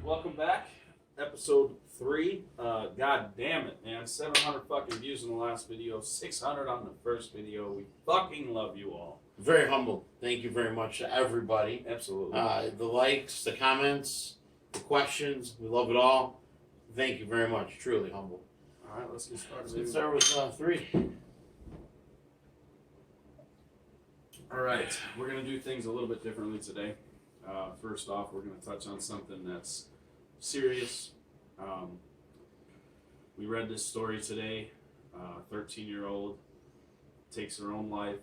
welcome back. Episode 3. God damn it, man. 700 fucking views in the last video, 600 on the first video. We fucking love you all. Very humble. Thank you very much to everybody. Absolutely. The likes, the comments, the questions, we love it all. Thank you very much. Truly humble. All right, let's get started. Let's start with 3. All right, we're going to do things a little bit differently today. First off, we're going to touch on something that's serious. We read this story today. 13-year-old takes her own life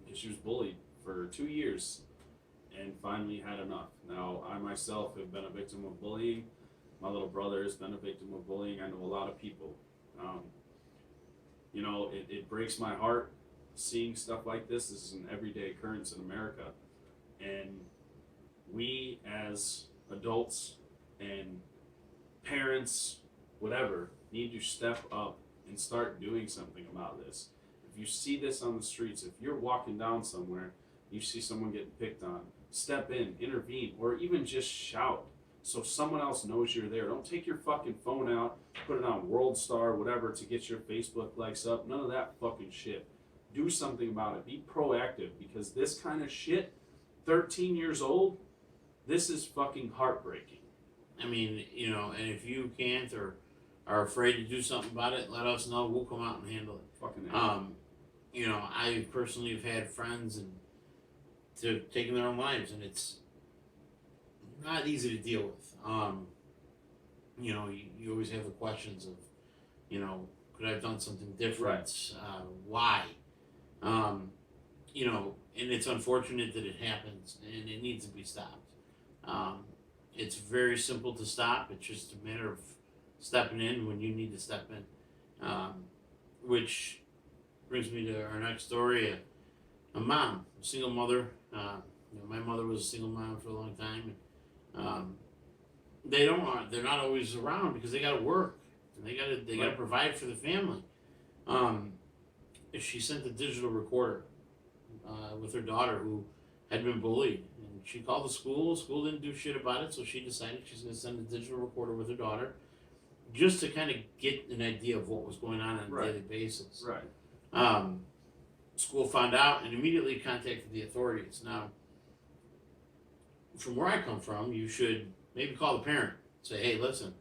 because she was bullied for 2 years and finally had enough. Now, I myself have been a victim of bullying. My little brother has been a victim of bullying. I know a lot of people. It breaks my heart seeing stuff like this. This is an everyday occurrence in America. And we as adults and parents, whatever, need to step up and start doing something about this. If you see this on the streets, if you're walking down somewhere, you see someone getting picked on, step in, intervene, or even just shout so someone else knows you're there. Don't take your fucking phone out, put it on World Star, whatever, to get your Facebook likes up. None of that fucking shit. Do something about it. Be proactive, because this kind of shit, 13 years old, this is fucking heartbreaking. I mean, and if you can't or are afraid to do something about it, let us know. We'll come out and handle it. Fucking I personally have had friends and to taking their own lives, and it's not easy to deal with. You always have the questions of, could I have done something different? Right. Why? And it's unfortunate that it happens, and it needs to be stopped. It's very simple to stop. It's just a matter of stepping in when you need to step in. Which brings me to our next story. A mom, a single mother. My mother was a single mom for a long time. And, they're not always around because they got to work and they got to provide for the family. She sent a digital recorder with her daughter who had been bullied, and she called the school. School didn't do shit about it, so she decided she's going to send a digital recorder with her daughter just to kind of get an idea of what was going on a daily basis. Right. School found out and immediately contacted the authorities. Now, from where I come from, you should maybe call the parent. Say, hey, listen,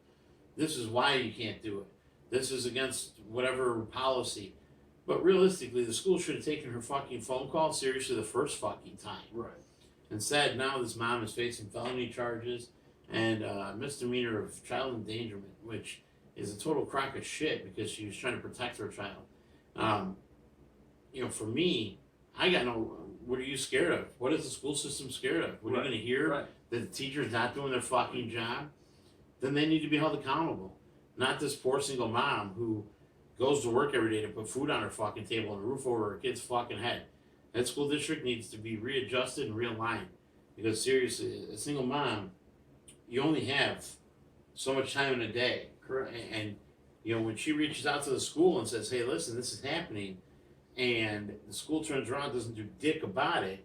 this is why you can't do it. This is against whatever policy. But realistically, the school should have taken her fucking phone call seriously the first fucking time. Right. Instead, now this mom is facing felony charges and misdemeanor of child endangerment, which is a total crock of shit because she was trying to protect her child. For me, I got no. What are you scared of? What is the school system scared of? What are you going to hear? Right. That the teacher's not doing their fucking job? Then they need to be held accountable. Not this poor single mom who goes to work every day to put food on her fucking table and a roof over her kid's fucking head. That school district needs to be readjusted and realigned. Because seriously, a single mom, you only have so much time in a day. Correct. And when she reaches out to the school and says, hey, listen, this is happening, and the school turns around and doesn't do dick about it,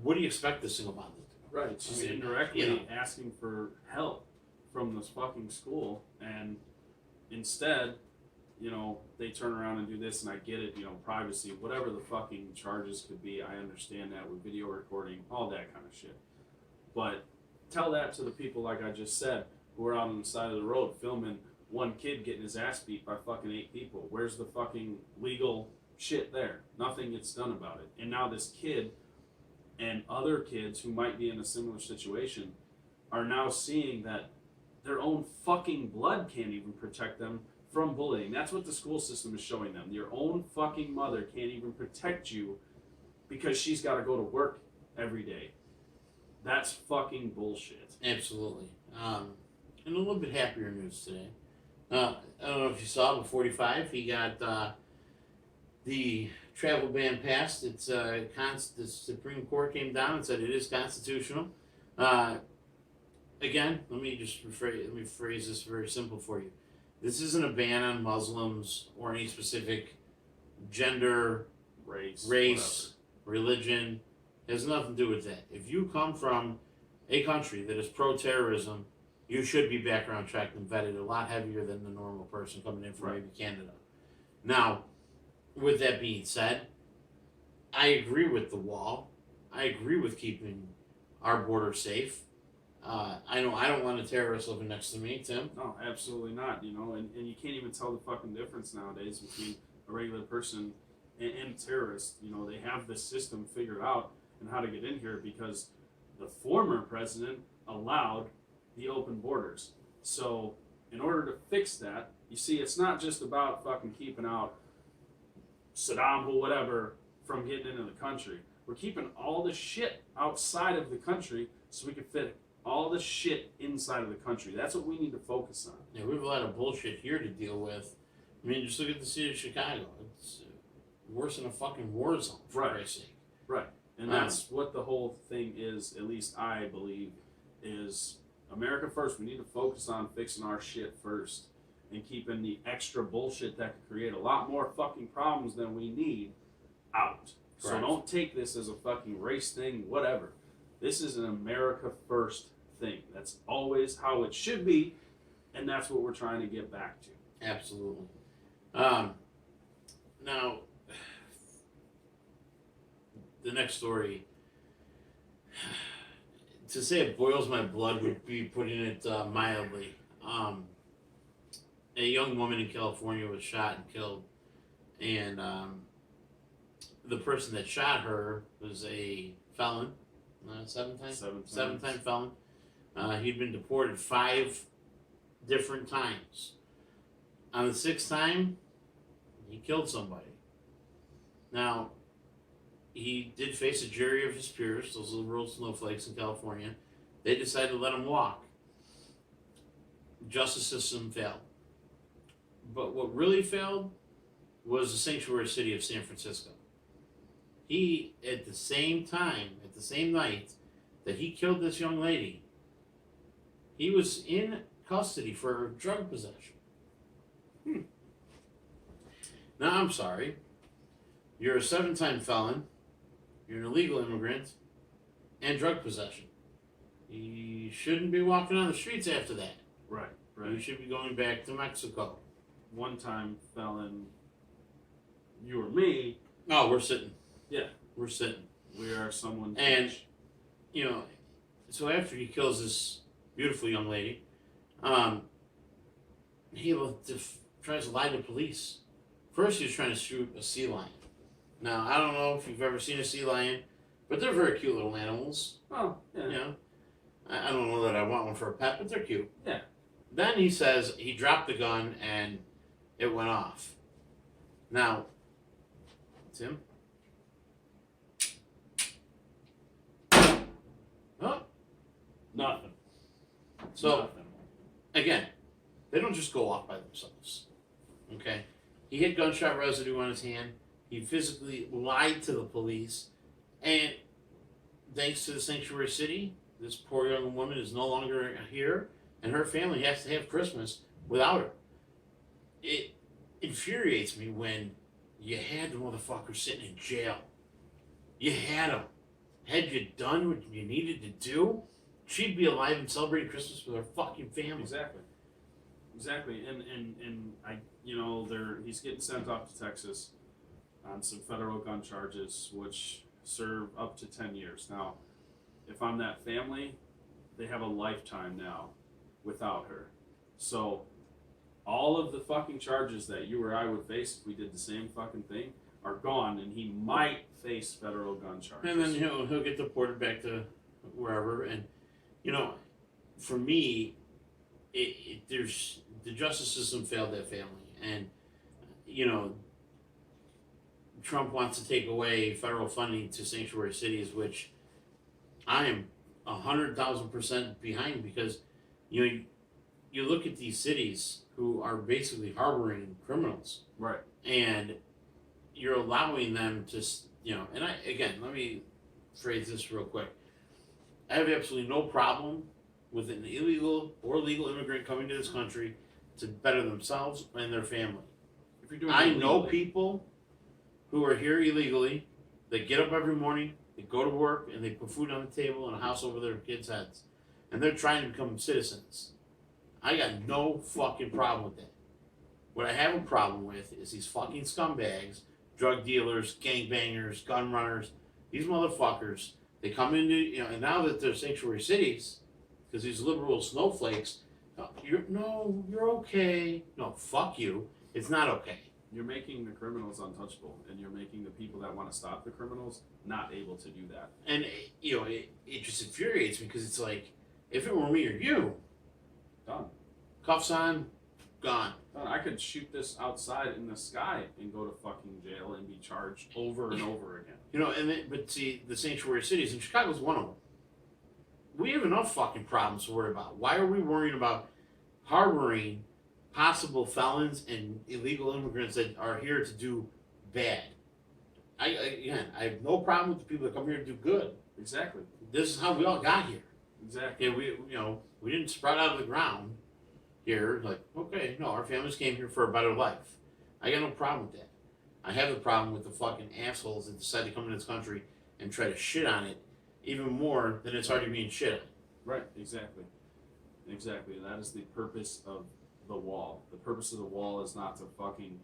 what do you expect the single mom to do? Right. She's indirectly asking for help from this fucking school, and instead, they turn around and do this, and I get it, privacy, whatever the fucking charges could be, I understand that with video recording, all that kind of shit. But tell that to the people, like I just said, who are out on the side of the road filming one kid getting his ass beat by fucking 8 people. Where's the fucking legal shit there? Nothing gets done about it. And now this kid and other kids who might be in a similar situation are now seeing that their own fucking blood can't even protect them from bullying. That's what the school system is showing them. Your own fucking mother can't even protect you because she's got to go to work every day. That's fucking bullshit. Absolutely. And a little bit happier news today. I don't know if you saw, but 45, he got the travel ban passed. It's the Supreme Court came down and said it is constitutional. Again, let me phrase this very simple for you. This isn't a ban on Muslims or any specific gender, race, religion. It has nothing to do with that. If you come from a country that is pro-terrorism, you should be background checked and vetted a lot heavier than the normal person coming in from Right. maybe Canada. Now, with that being said, I agree with the wall. I agree with keeping our border safe. I know I don't want a terrorist living next to me, Tim. No, absolutely not. You know, and you can't even tell the fucking difference nowadays between a regular person and a terrorist. You know, they have this system figured out and how to get in here because the former president allowed the open borders. So, in order to fix that, you see, it's not just about fucking keeping out Saddam or whatever from getting into the country. We're keeping all the shit outside of the country so we can fit all the shit inside of the country. That's what we need to focus on. Yeah, we have a lot of bullshit here to deal with. I mean, just look at the city of Chicago. It's worse than a fucking war zone, for Right. Christ's sake. Right. And that's what the whole thing is, at least I believe, is America first. We need to focus on fixing our shit first and keeping the extra bullshit that could create a lot more fucking problems than we need out. So Correct. don't take this as a fucking race thing, whatever. This is an America first thing. That's always how it should be, and that's what we're trying to get back to. Absolutely. Now, the next story, to say it boils my blood would be putting it mildly. A young woman in California was shot and killed, and the person that shot her was a felon, seven-time felon. He'd been deported 5 different times. On the 6th time, he killed somebody. Now, he did face a jury of his peers, those liberal snowflakes in California. They decided to let him walk. Justice system failed. But what really failed was the sanctuary city of San Francisco. He, at the same time, at the same night that he killed this young lady, he was in custody for drug possession. Now, I'm sorry. You're a 7-time felon. You're an illegal immigrant. And drug possession. You shouldn't be walking on the streets after that. Right, You right. should be going back to Mexico. One-time felon, you or me, Oh, we're sitting. Yeah. We're sitting. we are someone. And, you know, so after he kills this beautiful young lady, he tries to lie to police. First, he was trying to shoot a sea lion. Now, I don't know if you've ever seen a sea lion, but they're very cute little animals. Oh, yeah. You know, I don't know that I want one for a pet, but they're cute. Yeah. Then he says he dropped the gun and it went off. Now, Tim? Oh, Nothing. so Nothing. again, they don't just go off by themselves. Okay? He had gunshot residue on his hand. He physically lied to the police. And thanks to the sanctuary city, this poor young woman is no longer here, and her family has to have Christmas without her. It infuriates me when you had the motherfucker sitting in jail. You had him. Had you done what you needed to do, she'd be alive and celebrating Christmas with her fucking family. Exactly. And I, you know, he's getting sent off to Texas on some federal gun charges, which serve up to 10 years. Now, if I'm that family, they have a lifetime now without her. So, all of the fucking charges that you or I would face if we did the same fucking thing are gone, and he might face federal gun charges. And then he'll get deported back to wherever. And you know, for me, there's the justice system failed that family, and you know, Trump wants to take away federal funding to sanctuary cities, which I am 100,000% behind, because you know, you look at these cities who are basically harboring criminals, Right. and you're allowing them to, you know, and let me phrase this real quick. I have absolutely no problem with an illegal or legal immigrant coming to this country to better themselves and their family. If you're doing I it know legally. people who are here illegally. They get up every morning, they go to work, and they put food on the table and a house over their kids' heads. and they're trying to become citizens. I got no fucking problem with that. What I have a problem with is these fucking scumbags, drug dealers, gangbangers, gun runners. These motherfuckers, they come into, and now that they're sanctuary cities, because these liberal snowflakes, you're okay. No, fuck you. It's not okay. You're making the criminals untouchable, and you're making the people that want to stop the criminals not able to do that. And it just infuriates me because it's like, if it were me or you, Done. cuffs on, gone. Done. I could shoot this outside in the sky and go to fucking jail and be charged over and over again. But see, the sanctuary cities, and Chicago's one of them. We have enough fucking problems to worry about. Why are we worrying about harboring possible felons and illegal immigrants that are here to do bad? I have no problem with the people that come here to do good. Exactly. This is how we all got here. Exactly. And we didn't sprout out of the ground here. Like, okay, no, our families came here for a better life. I got no problem with that. I have a problem with the fucking assholes that decide to come into this country and try to shit on it even more than it's already being shit on. Right. Exactly. Exactly. And that is the purpose of the wall. The purpose of the wall is not to fucking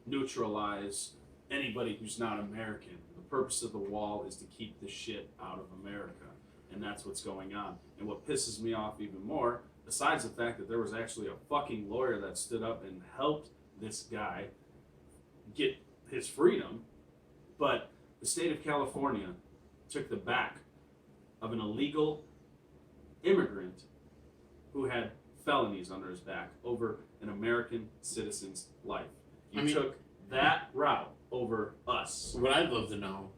neutralize anybody who's not American. The purpose of the wall is to keep the shit out of America. And that's what's going on. And what pisses me off even more, besides the fact that there was actually a fucking lawyer that stood up and helped this guy get his freedom, but the state of California took the back of an illegal immigrant who had felonies under his back over an American citizen's life. You took that route over us. What I'd love to know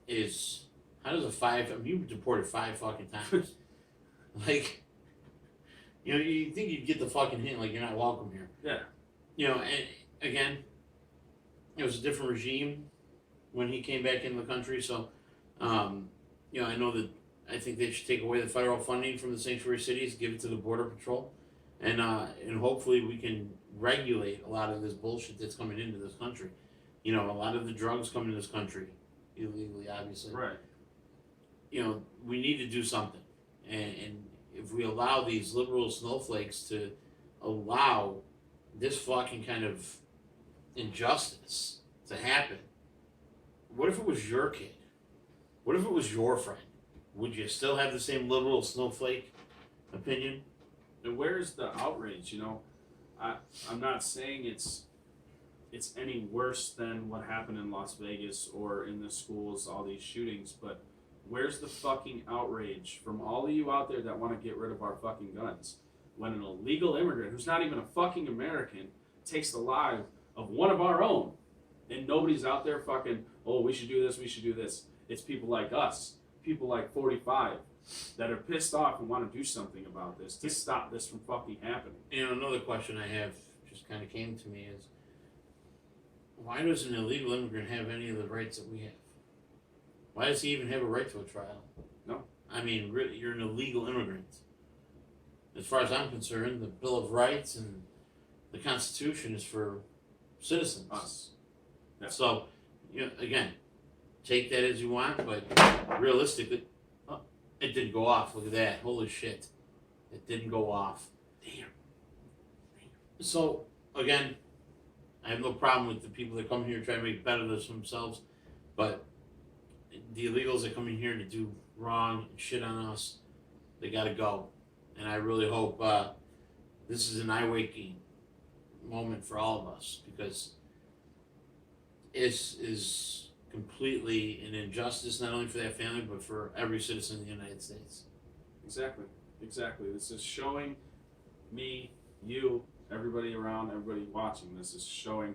is, how does you were deported 5 fucking times. Like, you think you'd get the fucking hint, like, you're not welcome here. Yeah. And again, it was a different regime when he came back into the country, so, I know that I think they should take away the federal funding from the sanctuary cities, give it to the Border Patrol, and hopefully we can regulate a lot of this bullshit that's coming into this country. A lot of the drugs come into this country illegally, obviously. Right. We need to do something, and if we allow these liberal snowflakes to allow this fucking kind of injustice to happen, what if it was your kid? What if it was your friend? Would you still have the same liberal snowflake opinion? And where's the outrage? I'm not saying it's any worse than what happened in Las Vegas or in the schools, all these shootings, but where's the fucking outrage from all of you out there that want to get rid of our fucking guns? When an illegal immigrant, who's not even a fucking American, takes the life of one of our own, and nobody's out there fucking, oh, we should do this, we should do this. It's people like us, people like 45, that are pissed off and want to do something about this to stop this from fucking happening. Another question I have just kind of came to me is, why does an illegal immigrant have any of the rights that we have? Why does he even have a right to a trial? No. I mean, really, you're an illegal immigrant. As far as I'm concerned, the Bill of Rights and the Constitution is for citizens. Us. Yeah. So, again, take that as you want, but realistically, it didn't go off. Look at that. Holy shit. It didn't go off. Damn. So, again, I have no problem with the people that come here trying to make better of themselves, but the illegals that come in here to do wrong and shit on us, they gotta go. And I really hope this is an eye-waking moment for all of us, because this is completely an injustice, not only for that family, but for every citizen in the United States. Exactly. This is showing me, you, everybody around, everybody watching. This is showing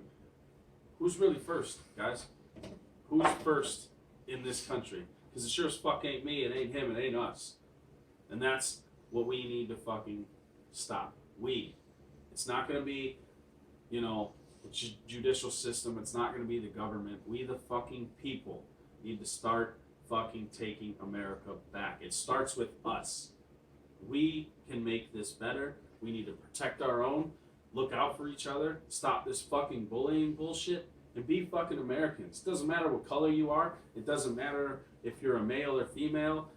who's really first, guys. Who's first in this country? Because it sure as fuck ain't me, it ain't him, it ain't us. And that's what we need to fucking stop. It's not going to be, the judicial system. It's not going to be the government. We, the fucking people, need to start fucking taking America back. It starts with us. We can make this better. We need to protect our own, look out for each other, stop this fucking bullying bullshit, and be fucking Americans. It doesn't matter what color you are. It doesn't matter if you're a male or female.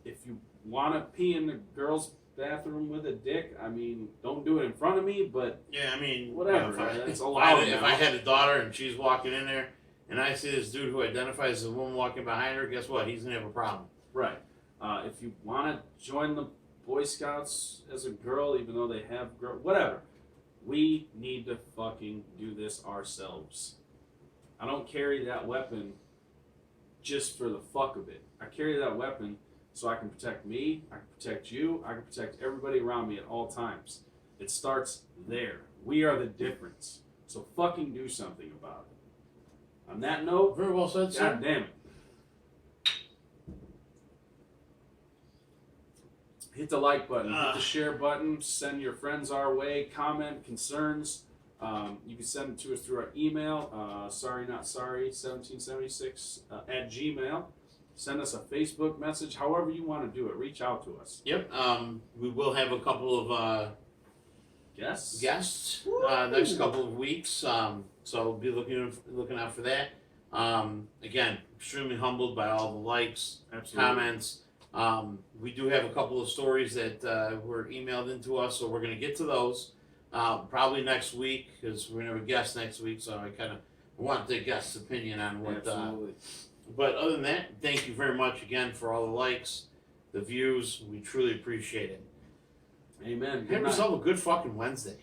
If you want to pee in the girls' bathroom with a dick, I mean, don't do it in front of me, but Yeah, I mean, whatever. If That's allowed if now. I had a daughter and she's walking in there, and I see this dude who identifies as a woman walking behind her, guess what? He's gonna have a problem. Right. If you want to join the Boy Scouts as a girl, even though they have girl, whatever, we need to fucking do this ourselves. I don't carry that weapon just for the fuck of it. I carry that weapon so I can protect me, I can protect you, I can protect everybody around me at all times. It starts there. We are the difference. So fucking do something about it. On that note, Very well said, sir. God damn it. Hit the like button, hit the share button, send your friends our way, comment, concerns. You can send them to us through our email, sorry1776 at Gmail. Send us a Facebook message, however you want to do it. Reach out to us. Yep. We will have a couple of Yes? guests next couple of weeks. So be looking out for that. Again, extremely humbled by all the likes, Absolutely. comments. We do have a couple of stories that were emailed into us, so we're going to get to those probably next week because we're going to have a guest next week. So I kind of want the guest's opinion on what. Absolutely. But other than that, thank you very much again for all the likes, the views. We truly appreciate it. Amen. Have Good night. yourself a good fucking Wednesday.